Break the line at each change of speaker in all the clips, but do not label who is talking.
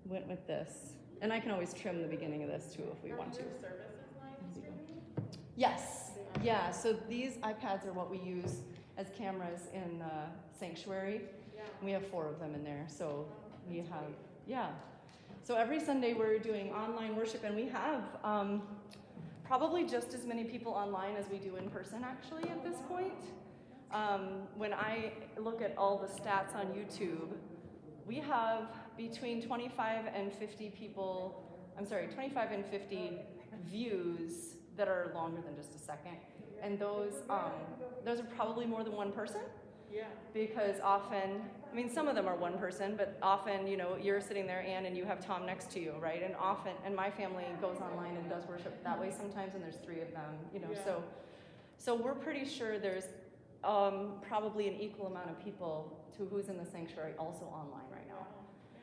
went with this. And I can always trim the beginning of this too if we want to.
Services live streaming?
Yes, yeah, so these iPads are what we use as cameras in the sanctuary.
Yeah.
We have 4 of them in there, so we have, yeah. So every Sunday we're doing online worship, and we have probably just as many people online as we do in person actually at this point. When I look at all the stats on YouTube, we have between 25 and 50 people, 25 and 50 views that are longer than just a second. And those are probably more than one person.
Yeah.
Because often, I mean, some of them are one person, but often, you know, you're sitting there, Ann, and you have Tom next to you, right? And often, and my family goes online and does worship that way sometimes, and there's 3 of them, you know.
Yeah.
So we're pretty sure there's probably an equal amount of people to who's in the sanctuary also online right now.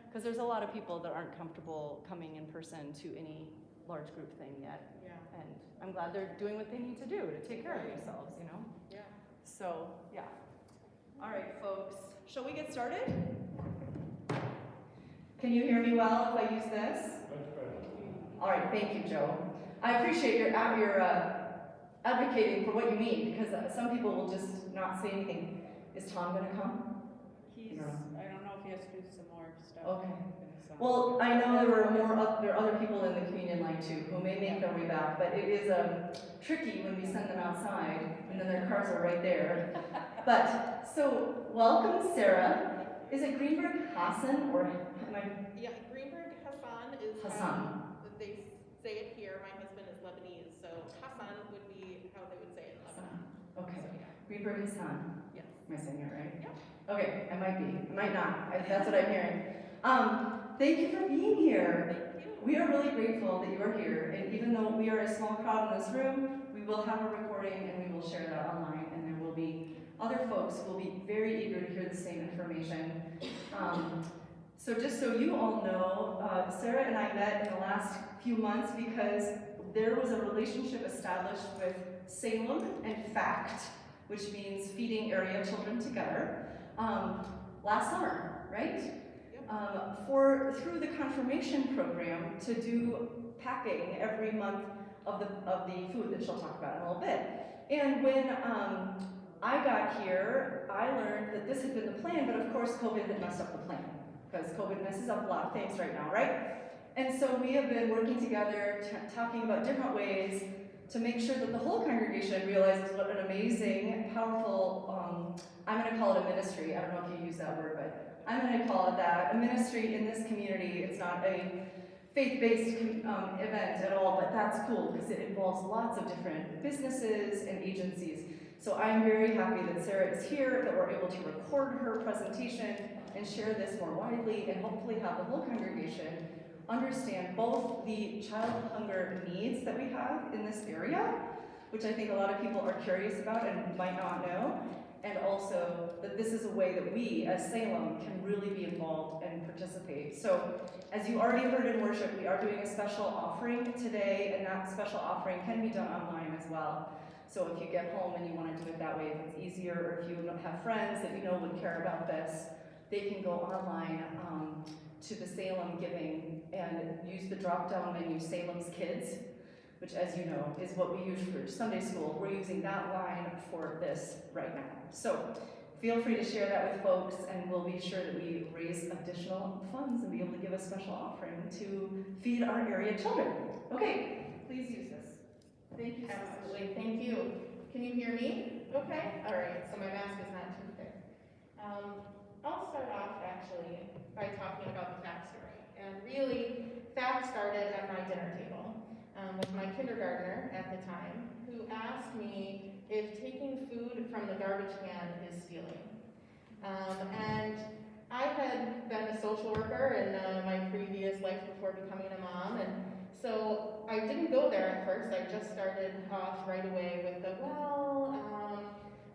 Because there's a lot of people that aren't comfortable coming in person to any large group thing yet.
Yeah.
And I'm glad they're doing what they need to do to take care of themselves, you know?
Yeah.
So, yeah. All right, folks. Shall we get started? Can you hear me well if I use this? All right, thank you, Joe. I appreciate your advocating for what you need, because some people will just not say anything. Is Tom going to come?
I don't know if he has to do some more stuff.
Okay.
So-
Well, I know there are other people in the communion line too who may make their way back, but it is tricky when we send them outside and then their cars are right there. But so welcome, Sarah. Is it Greenberg Hassan or am I?
Yeah, Greenberg Hassan is
Hassan.
They say it here. My husband is Lebanese, so Hassan would be how they would say it in Lebanon.
Okay.
So, yeah.
Greenberg Hassan.
Yes.
Am I saying it right?
Yeah.
Okay, I might be. I might not. That's what I'm hearing. Thank you for being here.
Thank you.
We are really grateful that you are here, and even though we are a small crowd in this room, we will have a recording and we will share that online, and there will be other folks who will be very eager to hear the same information. So just so you all know, Sarah and I met in the last few months because there was a relationship established with Salem and FACT, which means Feeding Area Children Together, last summer, right? Through the confirmation program to do packing every month of the food that she'll talk about in a little bit. And when I got here, I learned that this had been the plan, but of course COVID had messed up the plan, because COVID messes up a lot of things right now, right? And so we have been working together, talking about different ways to make sure that the whole congregation realizes what an amazing, powerful, I'm going to call it a ministry. I don't know if you use that word, but I'm going to call it that. A ministry in this community. It's not a faith-based event at all, but that's cool because it involves lots of different businesses and agencies. So I'm very happy that Sarah is here, that we're able to record her presentation and share this more widely, and hopefully have the whole congregation understand both the child hunger needs that we have in this area, which I think a lot of people are curious about and might not know, and also that this is a way that we, as Salem, can really be involved and participate. So, as you already heard in worship, we are doing a special offering today, and that special offering can be done online as well. So if you get home and you want to do it that way, if it's easier, or if you have friends that you know would care about this, they can go online to the Salem Giving and use the drop-down menu Salem's Kids, which, as you know, is what we use for Sunday school. We're using that line for this right now. So feel free to share that with folks, and we'll be sure that we raise additional funds and be able to give a special offering to feed our area children. Okay, please use this. Thank you.
Absolutely. Thank you. Can you hear me? Okay. All right. So my mask is not too thick. I'll start off actually by talking about the FACT story. And really, FACT started at my dinner table with my kindergartner at the time, who asked me if taking food from the garbage can is stealing. And I had been a social worker in my previous life before becoming a mom, and so I didn't go there at first. I just started off right away with the,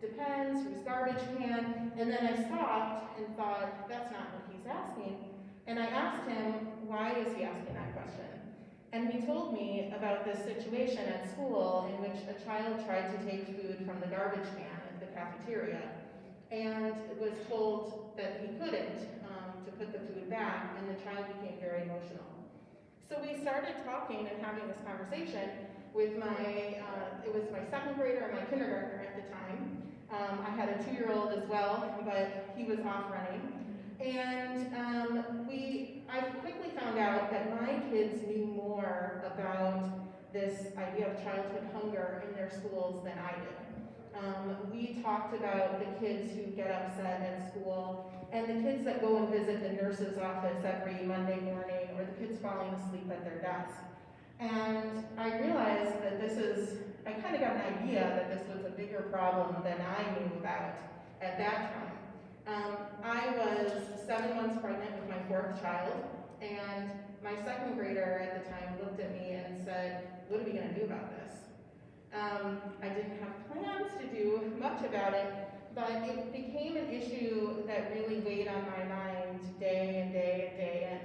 depends, whose garbage can, and then I stopped and thought, that's not what he's asking. And I asked him, why is he asking that question? And he told me about this situation at school in which a child tried to take food from the garbage can at the cafeteria, and was told that he couldn't, to put the food back, and the child became very emotional. So we started talking and having this conversation with it was my second grader and my kindergartner at the time. I had a 2-year-old as well, but he was off running. And I quickly found out that my kids knew more about this idea of childhood hunger in their schools than I did. We talked about the kids who get upset at school, and the kids that go and visit the nurse's office every Monday morning, or the kids falling asleep at their desk. And I realized that I kind of got an idea that this was a bigger problem than I knew about at that time. I was 7 months pregnant with my 4th child, and my second grader at the time looked at me and said, "What are we going to do about this?" I didn't have plans to do much about it, but it became an issue that really weighed on my mind day and day and day in.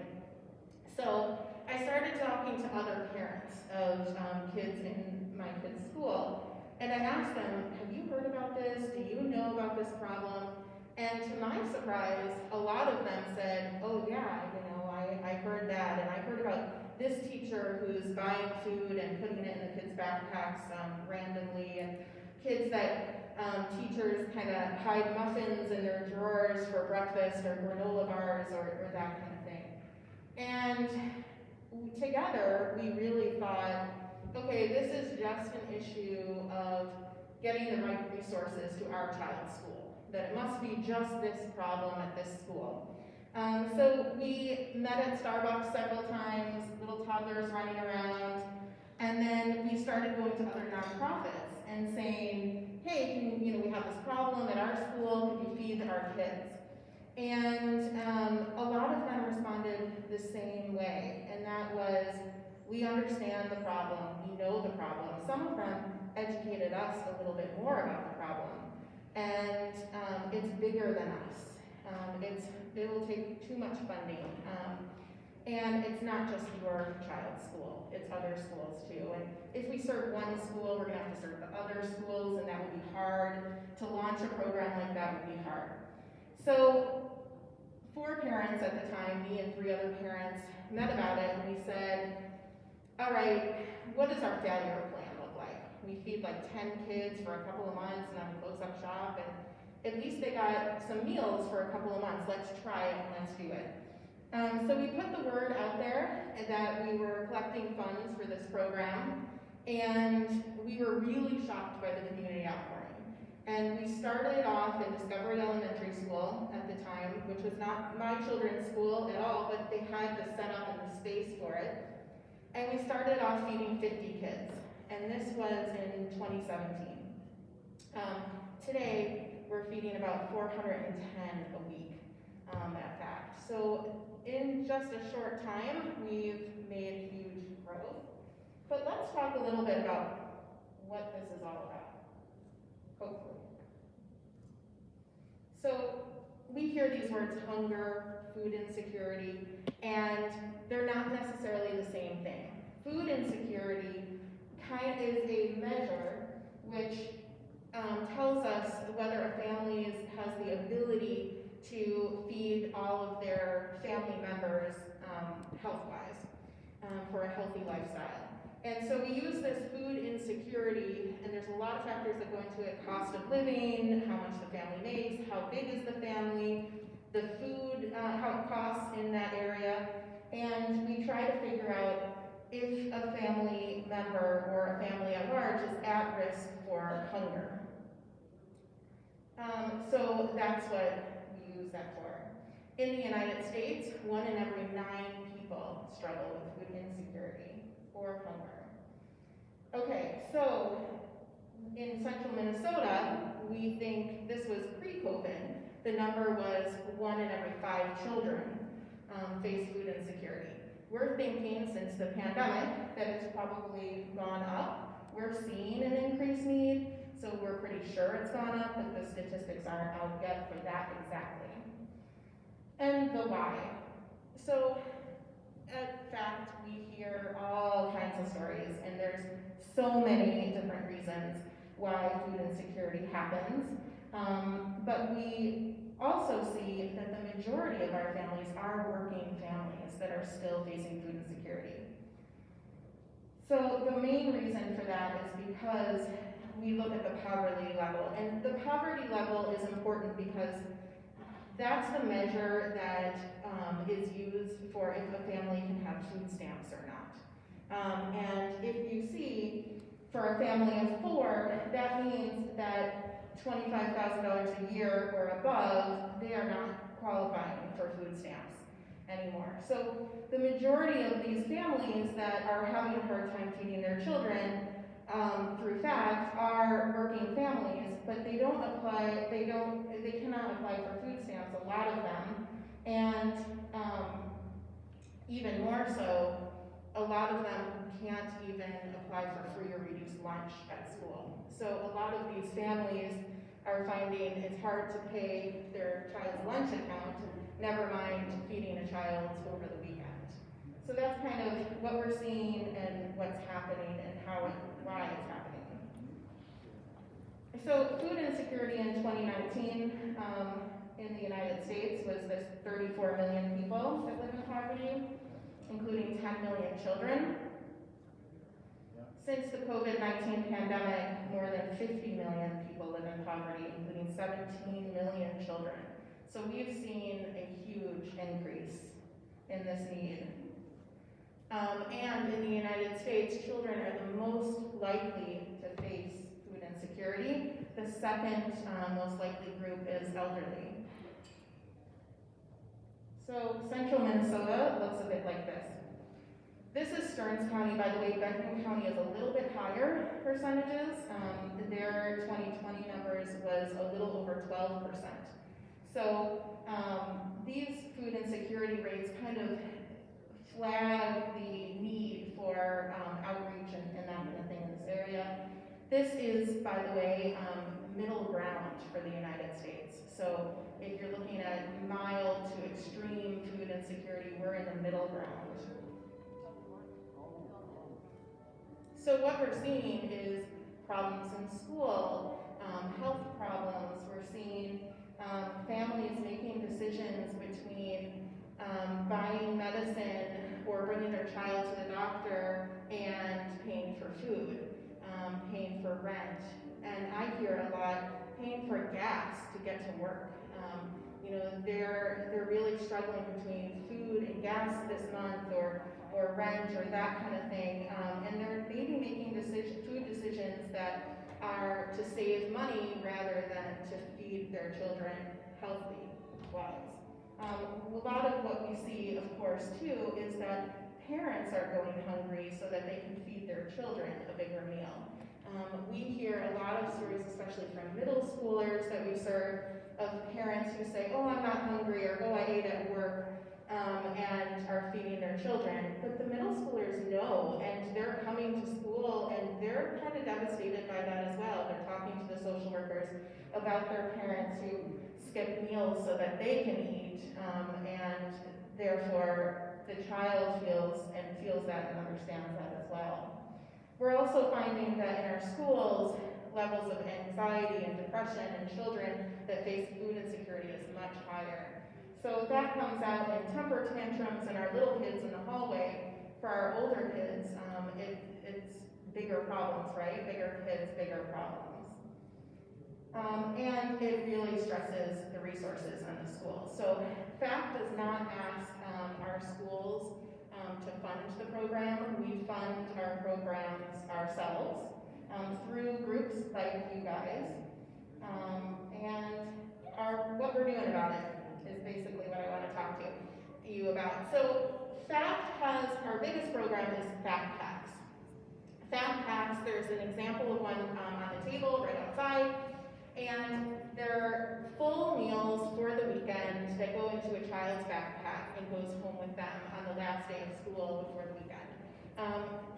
So I started talking to other parents of kids in my kids' school, and I asked them, "Have you heard about this? Do you know about this problem?" And to my surprise, a lot of them said, "Oh yeah, I heard that, and I heard about this teacher who's buying food and putting it in the kids' backpacks randomly, and kids that teachers kind of hide muffins in their drawers for breakfast, or granola bars, or that kind of thing." And together, we really thought, okay, this is just an issue of getting the right resources to our child's school, that it must be just this problem at this school. So we met at Starbucks several times, little toddlers running around, and then we started going to other nonprofits and saying, "Hey, we have this problem at our school, could you feed our kids?" And a lot of them responded the same way, and that was, "We understand the problem, we know the problem." Some of them educated us a little bit more about the problem, and it's bigger than us. It will take too much funding, and it's not just your child's school, it's other schools too. And if we serve one school, we're going to have to serve the other schools, and that would be hard. To launch a program like that would be hard. So 4 parents at the time, me and 3 other parents, met about it, and we said, "All right, what does our failure plan look like? We feed like 10 kids for a couple of months, and then we close up shop, and at least they got some meals for a couple of months. Let's try it and let's do it." So we put the word out there that we were collecting funds for this program, and we were really shocked by the community outpouring. And we started off in Discovery Elementary School at the time, which was not my children's school at all, but they had the setup and the space for it. And we started off feeding 50 kids, and this was in 2017. Today, we're feeding about 410 a week at that. So in just a short time, we've made huge growth. But let's talk a little bit about what this is all about, hopefully. So we hear these words, hunger, food insecurity, and they're not necessarily the same thing. Food insecurity is a measure which tells us whether a family has the ability to feed all of their family members health-wise for a healthy lifestyle. And so we use this food insecurity, and there's a lot of factors that go into it: cost of living, how much the family makes, how big is the family, the food, how it costs in that area, and we try to figure out if a family member or a family at large is at risk for hunger. So that's what we use that for. In the United States, 1 in every 9 people struggle with food insecurity or hunger. Okay, so in central Minnesota, we think this was pre-COVID. The number was 1 in every 5 children face food insecurity. We're thinking since the pandemic that it's probably gone up. We're seeing an increased need, so we're pretty sure it's gone up, but the statistics aren't out yet for that exactly. And the why. So, in fact, we hear all kinds of stories, and there's so many different reasons why food insecurity happens. But we also see that the majority of our families are working families that are still facing food insecurity. So the main reason for that is because we look at the poverty level, and the poverty level is important because that's the measure that is used for if a family can have food stamps or not. And if you see, for a family of 4, that means that $25,000 a year or above, they are not qualifying for food stamps anymore. So the majority of these families that are having a hard time feeding their children through FACT are working families, but they cannot apply for food stamps, a lot of them, and even more so, a lot of them can't even apply for free or reduced lunch at school. So a lot of these families are finding it's hard to pay their child's lunch account, never mind feeding a child over the weekend. So that's kind of what we're seeing and what's happening and why it's happening. So food insecurity in 2019 in the United States was this 34 million people that live in poverty, including 10 million children. Since the COVID-19 pandemic, more than 50 million people live in poverty, including 17 million children. So we've seen a huge increase in this need. And in the United States, children are the most likely to face food insecurity. The second most likely group is elderly. So central Minnesota looks a bit like this. This is Stearns County, by the way. Benton County is a little bit higher percentages. Their 2020 numbers was a little over 12%. So these food insecurity rates kind of flag the need for outreach and that kind of thing in this area. This is, by the way, middle ground for the United States. So if you're looking at mild to extreme food insecurity, we're in the middle ground. So what we're seeing is problems in school, health problems. We're seeing families making decisions between buying medicine or bringing their child to the doctor and paying for food, paying for rent. And I hear a lot, paying for gas to get to work. They're really struggling between food and gas this month or rent or that kind of thing. And they're maybe making food decisions that are to save money rather than to feed their children healthy-wise. A lot of what we see, of course, too, is that parents are going hungry so that they can feed their children a bigger meal. We hear a lot of stories, especially from middle schoolers that we serve, of parents who say, oh, I'm not hungry, or oh, I ate at work, and are feeding their children. But the middle schoolers know, and they're coming to school, and they're kind of devastated by that as well. They're talking to the social workers about their parents who skip meals so that they can eat, and therefore the child feels that and understands that as well. We're also finding that in our schools, levels of anxiety and depression in children that face food insecurity is much higher. So that comes out in temper tantrums in our little kids in the hallway. For our older kids, it's bigger problems, right? Bigger kids, bigger problems. And it really stresses the resources in the school. So FACT does not ask our schools to fund the program. We fund our programs ourselves through groups like you guys. What we're doing about it is basically what I want to talk to you about. So FACT has, our biggest program is FACT Packs. FACT Packs, there's an example of one on the table right outside. And they're full meals for the weekend that go into a child's backpack and goes home with them on the last day of school before the weekend.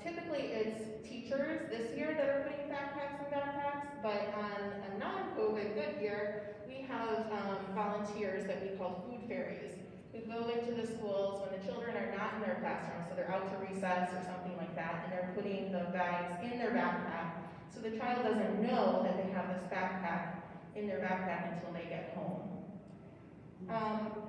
Typically it's teachers this year that are putting backpacks in backpacks, but on a non-COVID good year, we have volunteers that we call food fairies who go into the schools when the children are not in their classroom, so they're out to recess or something like that, and they're putting the bags in their backpack. So the child doesn't know that they have this backpack in their backpack until they get home.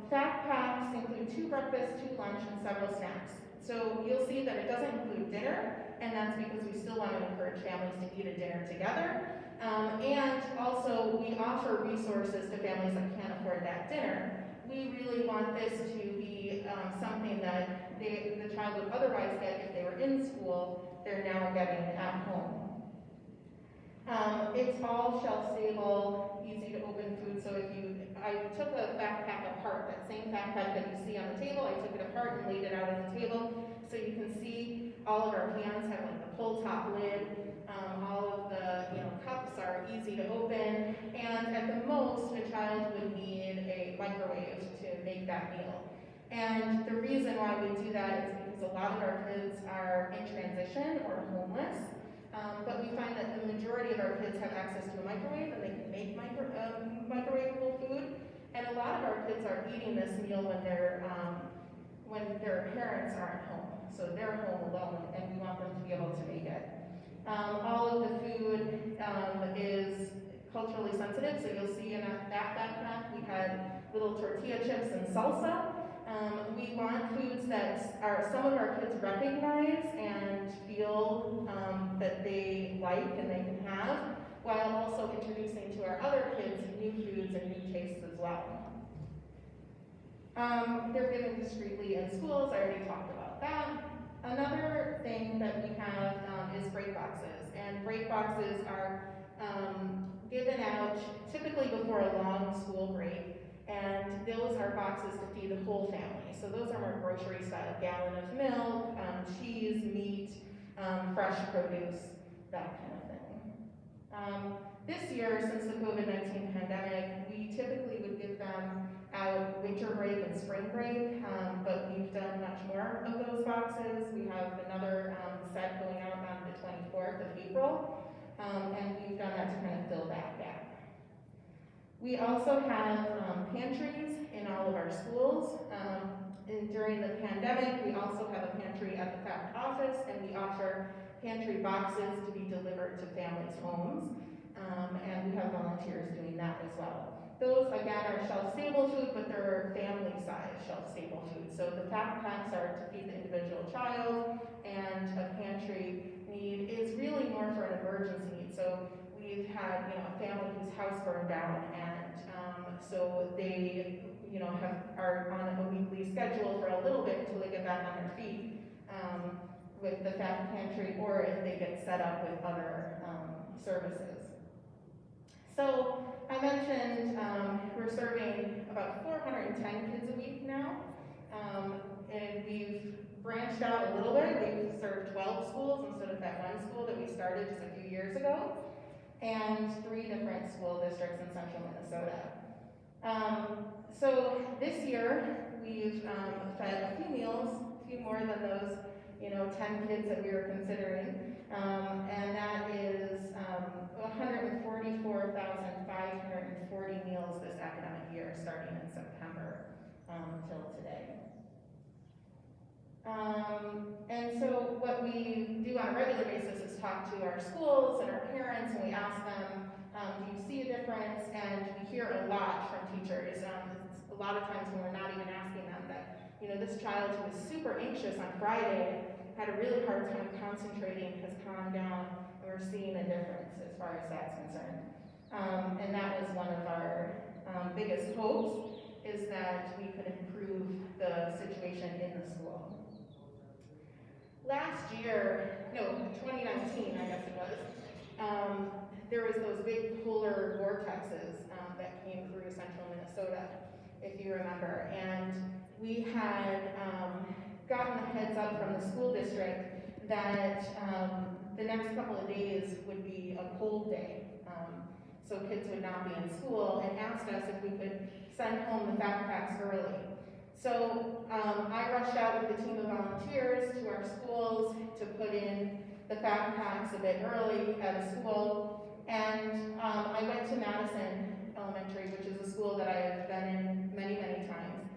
Fact packs include 2 breakfasts, 2 lunch, and several snacks. So you'll see that it doesn't include dinner, and that's because we still want to encourage families to eat a dinner together. And also, we offer resources to families that can't afford that dinner. We really want this to be something that the child would otherwise get if they were in school, they're now getting at home. It's all shelf-stable, easy to open food, so I took a backpack apart, that same backpack that you see on the table, I took it apart and laid it out on the table, so you can see all of our cans have like the pull top lid, all of the cups are easy to open, and at the most, a child would need a microwave to make that meal. And the reason why we do that is because a lot of our kids are in transition or homeless. But we find that the majority of our kids have access to a microwave and they can make microwavable food. And a lot of our kids are eating this meal when their parents aren't home. So they're home alone and we want them to be able to make it. All of the food is culturally sensitive. So you'll see in that backpack we had little tortilla chips and salsa. We want foods that some of our kids recognize and feel that they like and they can have, while also introducing to our other kids new foods and new tastes as well. They're given discreetly in schools, I already talked about that. Another thing that we have is break boxes, and break boxes are given out typically before a long school break. And those are boxes to feed the whole family. So those are more grocery style, gallon of milk, cheese, meat, fresh produce, that kind of thing. This year, since the COVID-19 pandemic, we typically would give them out winter break and spring break, but we've done much more of those boxes. We have another set going out on the 24th of April, and we've done that to kind of fill that gap. We also have pantries in all of our schools. During the pandemic, we also have a pantry at the FACT office, and we offer pantry boxes to be delivered to families' homes. And we have volunteers doing that as well. Those, again, are shelf-stable food, but they're family-size shelf-stable food. So the FACT packs are to feed the individual child, and a pantry need is really more for an emergency need. So we've had, a family whose house burned down, and so they, are on a weekly schedule for a little bit until they get back on their feet with the FACT pantry, or if they get set up with other services. So I mentioned we're serving about 410 kids a week now, and we've branched out a little bit. We've served 12 schools instead of that one school that we started just a few years ago, and 3 different school districts in central Minnesota. So this year, we've fed a few meals, a few more than those, 10 kids that we were considering, and that is 144,540 meals this academic year, starting in September till today. And so what we do on a regular basis is talk to our schools and our parents, and we ask them, do you see a difference? And we hear a lot from teachers. A lot of times when we're not even asking them that, this child who was super anxious on Friday had a really hard time concentrating, has calmed down, and we're seeing a difference as far as that's concerned. And that was one of our biggest hopes, is that we could improve the situation in the school. Last year, 2019, I guess it was, there was those big polar vortexes that came through central Minnesota, if you remember. And we had gotten a heads up from the school district that the next couple of days would be a cold day. So kids would not be in school, and asked us if we could send home the backpacks early. So I rushed out with a team of volunteers to our schools to put in the backpacks a bit early at a school. And I went to Madison Elementary, which is a school that I have been in many, many times.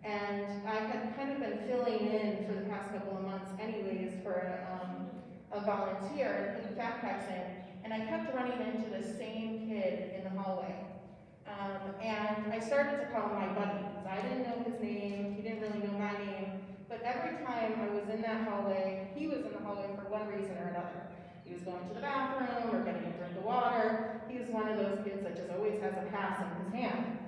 And I had kind of been filling in for the past couple of months anyways for a volunteer and putting backpacks in. And I kept running into the same kid in the hallway. And I started to call him my buddy, because I didn't know his name, he didn't really know my name, but every time I was in that hallway, he was in the hallway for one reason or another. He was going to the bathroom or getting a drink of water. He was one of those kids that just always has a pass in his hand.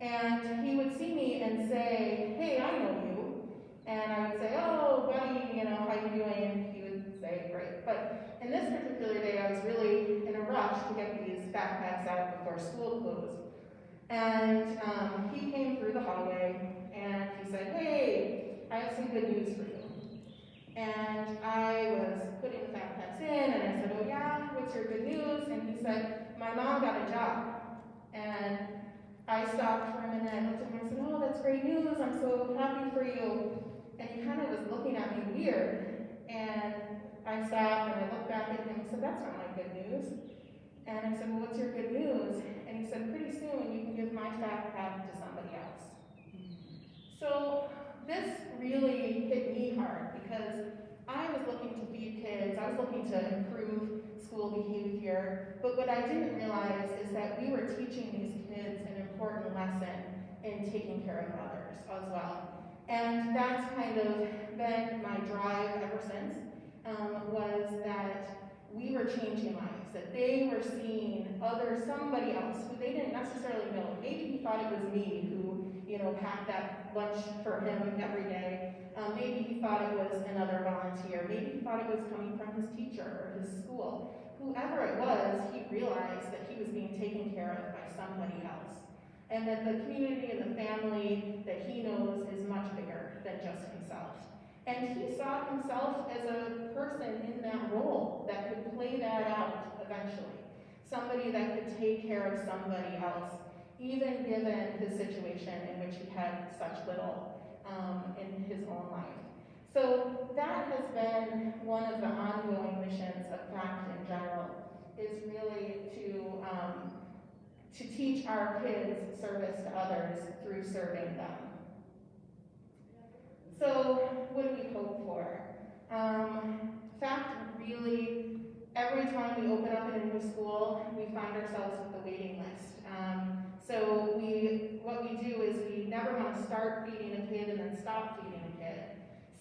And he would see me and say, hey, I know you. And I would say, oh, buddy, how you doing? And he would say, great. But in this particular day, I was really in a rush to get these backpacks out before school closed. And he came through the hallway and he said, hey, I have some good news for you. And I was putting the backpacks in and I said, oh yeah, what's your good news? And he said, my mom got a job. And I stopped for a minute, I looked at him and said, oh, that's great news, I'm so happy for you. And he kind of was looking at me weird. And I stopped and I looked back at him and said, that's not my good news. And I said, well, what's your good news? And he said, pretty soon you can give my backpack to somebody else. So this really hit me hard because I was looking to feed kids, I was looking to improve school behavior, but what I didn't realize is that we were teaching these kids an important lesson in taking care of others as well. And that's kind of been my drive ever since, was that we were changing lives, that they were seeing somebody else who they didn't necessarily know. Maybe he thought it was me who, packed that lunch for him every day. Maybe he thought it was another volunteer. Maybe he thought it was coming from his teacher or his school. Whoever it was, he realized that he was being taken care of by somebody else. And that the community and the family that he knows is much bigger than just himself. And he saw himself as a person in that role that could play that out eventually. Somebody that could take care of somebody else, even given his situation in which he had such little in his own life. So that has been one of the ongoing missions of FACT in general, is really to teach our kids service to others through serving them. So what do we hope for? FACT really, every time we open up in a new school, we find ourselves with a waiting list. So what we do is we never want to start feeding a kid and then stop feeding a kid.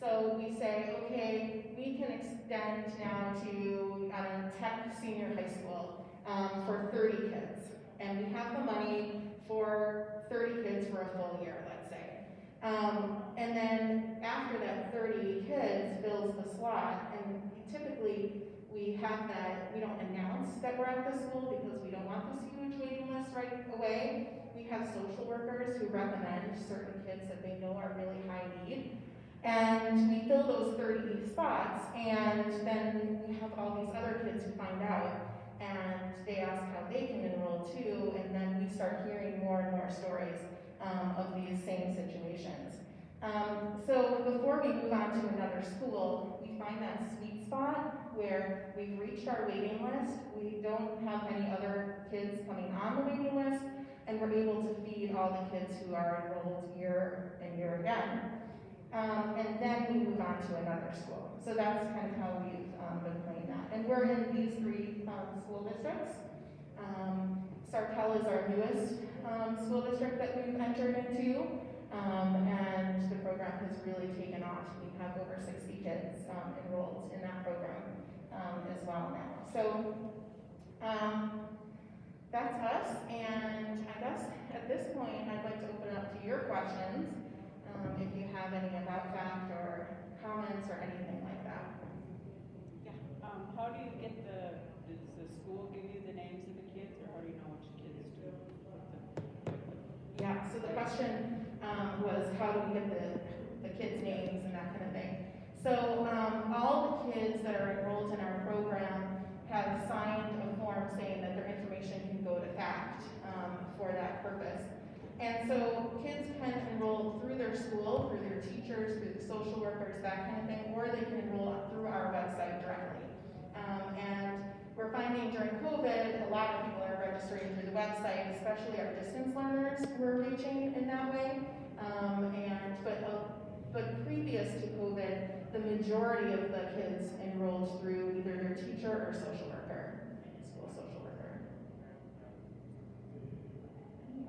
So we say, okay, we can extend now to Tech Senior High School for 30 kids. And we have the money for 30 kids for a full year, let's say. And then after that 30 kids fills the slot, and typically we don't announce that we're at the school because we don't want this huge waiting list right away. We have social workers who recommend certain kids that they know are really high need. And we fill those 30 spots, and then we have all these other kids who find out, and they ask how they can enroll too, and then we start hearing more and more stories of these same situations. So before we move on to another school, we find that sweet spot where we've reached our waiting list, we don't have any other kids coming on the waiting list, and we're able to feed all the kids who are enrolled year and year again. And then we move on to another school. So that's kind of how we've been playing that. And we're in these three school districts. Sartell is our newest school district that we've entered into. And the program has really taken off. We have over 60 kids enrolled in that program as well now. So that's us, and I guess at this point I'd like to open it up to your questions, if you have any about FACT or comments or anything like that.
Yeah. How do you get does the school give you the names of the kids, or how do you know which kids to put them?
Yeah, so the question was how do we get the kids' names and that kind of thing. So all the kids that are enrolled in our program have signed a form saying that their information can go to FACT for that purpose. And so kids can enroll through their school, through their teachers, through the social workers, that kind of thing, or they can enroll through our website directly. And we're finding during COVID, a lot of people are registering through the website, especially our distance learners we're reaching in that way. But previous to COVID, the majority of the kids enrolled through either their teacher or social worker, school social worker. Any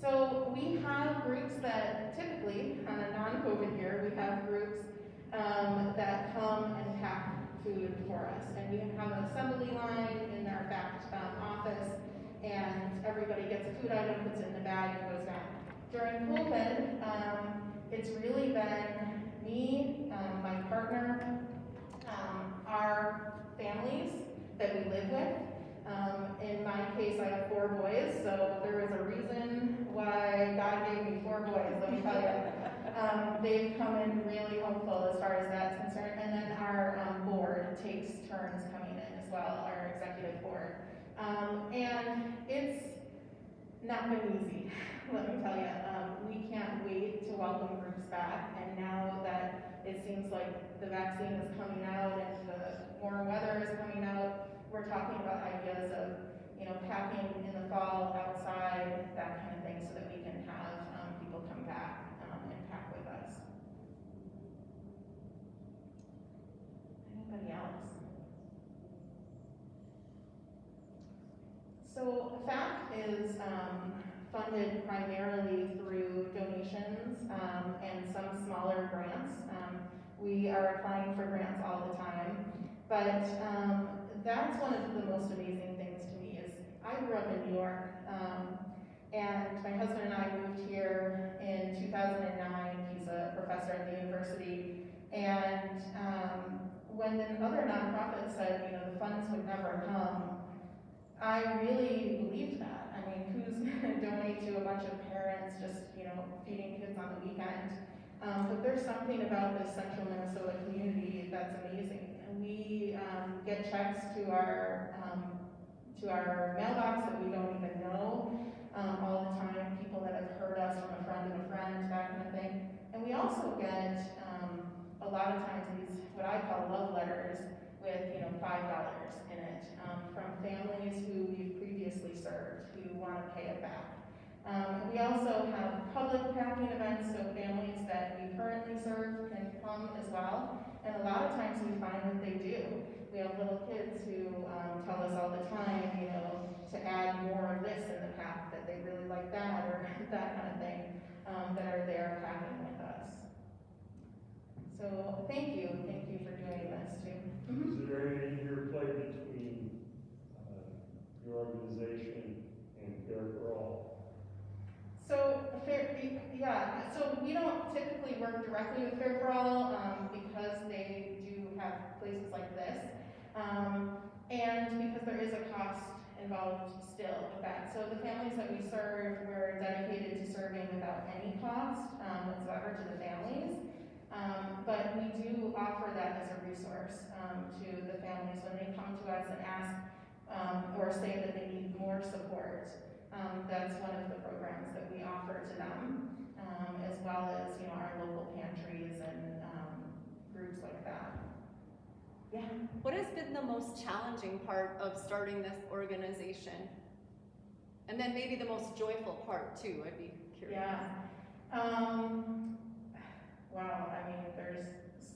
So we have groups that typically, on a non-COVID year, we have groups that come and pack food for us. And we have an assembly line in our FACT office, and everybody gets a food item, puts it in the bag, and goes down. During COVID, it's really been me, my partner, our families that we live with. In my case, I have 4 boys, so there was a reason why God gave me 4 boys, let me tell you. They've come in really helpful as far as that's concerned. And then our board takes turns coming in as well, our executive board. And it's not been easy, let me tell you. We can't wait to welcome groups back. And now that it seems like the vaccine is coming out and the warm weather is coming out, we're talking about ideas of, packing in the fall outside, that kind of thing, so that we can have people come back and pack with us. Anybody else? So FACT is funded primarily through donations and some smaller grants. We are applying for grants all the time, but that's one of the most amazing things to me is I grew up in New York, and my husband and I moved here in 2009. He's a professor at the university, and when the other nonprofits said, the funds would never come, I really believed that. I mean, who's going to donate to a bunch of parents just, feeding kids on the weekend? But there's something about this central Minnesota community that's amazing. And we get checks to our mailbox that we don't even know all the time, people that have heard us from a friend of a friend, that kind of thing. And we also get a lot of times these, what I call love letters with, $5 in it from families who we've previously served who want to pay it back. We also have public packing events, so families that we currently serve can come as well. And a lot of times we find that they do. We have little kids who tell us all the time, to add more of this in the pack, that they really like that, or that kind of thing, that are there packing with us. So thank you for doing this too.
Is there any interplay between your organization and Fair for All?
So so we don't typically work directly with Fair for All because they do have places like this, and because there is a cost involved still with that. So the families that we serve, we're dedicated to serving without any cost whatsoever to the families. But we do offer that as a resource to the families when they come to us and ask or say that they need more support. That's one of the programs that we offer to them, as well as our local pantries and groups like that. Yeah.
What has been the most challenging part of starting this organization? And then maybe the most joyful part too, I'd be curious.
Yeah. Wow, I mean, there's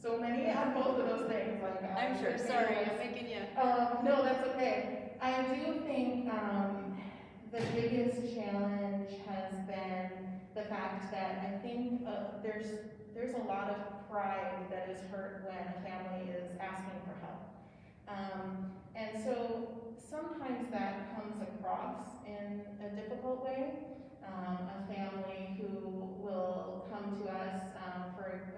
so many on both of those things. Like,
I'm sure, sorry, I'm making you.
No, that's okay. I do think the biggest challenge has been the fact that I think there's a lot of pride that is hurt when a family is asking for help. And so sometimes that comes across in a difficult way. A family who will come to us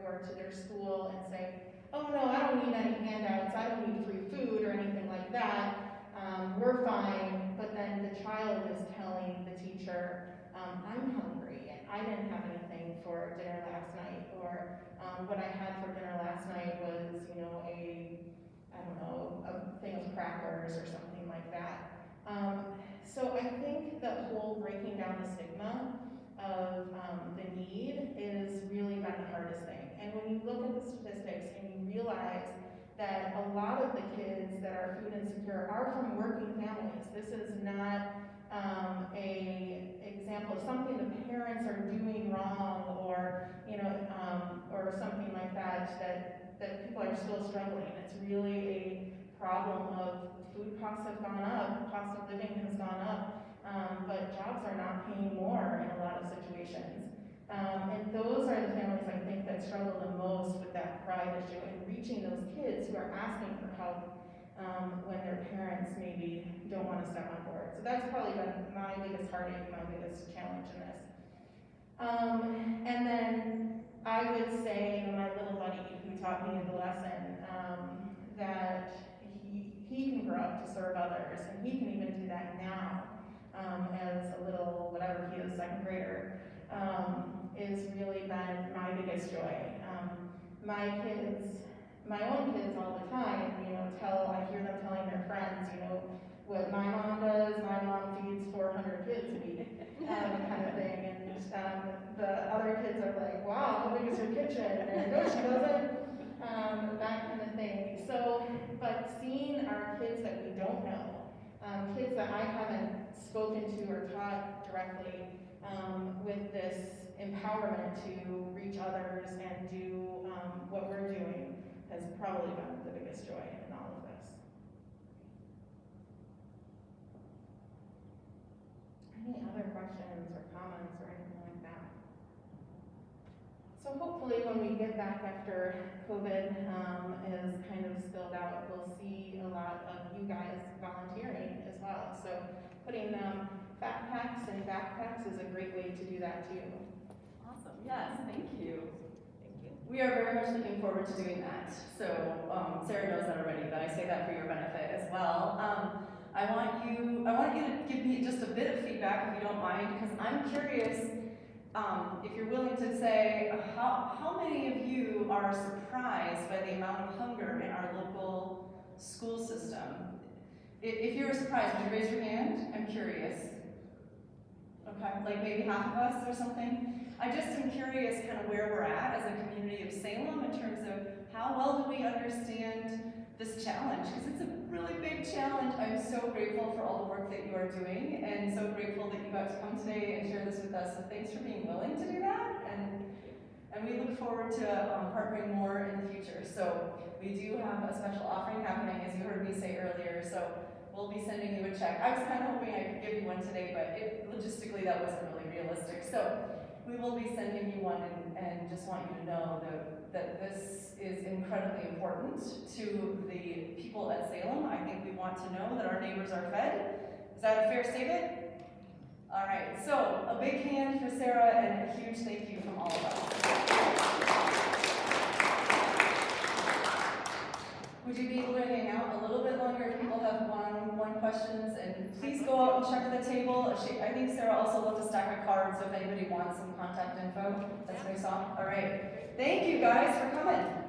or to their school and say, oh no, I don't need any handouts, I don't need free food or anything like that. We're fine, but then the child is telling the teacher, I'm hungry and I didn't have anything for dinner last night, or what I had for dinner last night was, a thing of crackers or something like that. So I think the whole breaking down the stigma of the need is really been the hardest thing. And when you look at the statistics and you realize that a lot of the kids that are food insecure are from working families. This is not a example of something the parents are doing wrong, or or something like that people are still struggling. It's really a problem of food costs have gone up, cost of living has gone up, but jobs are not paying more in a lot of situations. And those are the families I think that struggle the most with that pride issue and reaching those kids who are asking for help when their parents maybe don't want to step on board. So that's probably been my biggest heartache, my biggest challenge in this. And then I would say, my little buddy who taught me the lesson, that he can grow up to serve others, and he can even do that now, as a little, whatever he is, second grader, is really been my biggest joy. My own kids all the time, I hear them telling their friends, what my mom does, my mom feeds 400 kids a week, kind of thing, and the other kids are like, wow, how big is your kitchen? And no, she doesn't, that kind of thing. So, but seeing our kids that we don't know, kids that I haven't spoken to or taught directly, with this empowerment to reach others and do what we're doing has probably been the biggest joy in all of this. Any other questions or comments or anything like that? So hopefully when we get back after COVID is kind of spilled out, we'll see a lot of you guys volunteering as well. So putting backpacks and backpacks is a great way to do that too.
Awesome, yes, thank you. We are very much looking forward to doing that. So Sarah knows that already, but I say that for your benefit as well. I want you to give me just a bit of feedback if you don't mind, because I'm curious if you're willing to say how many of you are surprised by the amount of hunger in our local school system. If you're surprised, would you raise your hand? I'm curious. Okay, like maybe half of us or something. I just am curious kind of where we're at as a community of Salem in terms of how well do we understand this challenge, because it's a really big challenge. I'm so grateful for all the work that you are doing, and so grateful that you got to come today and share this with us. So thanks for being willing to do that, and we look forward to partnering more in the future. So we do have a special offering happening, as you heard me say earlier. So we'll be sending you a check. I was kind of hoping I could give you one today, but logistically that wasn't really realistic. So we will be sending you one, and just want you to know that this is incredibly important to the people at Salem. I think we want to know that our neighbors are fed. Is that a fair statement? All right, so a big hand for Sarah and a huge thank you from all of us. Would you be able to hang out a little bit longer if people have one questions? And please go out and check the table. I think Sarah also left a stack of cards, so if anybody wants some contact info, that's what I saw. All right. Thank you guys for coming.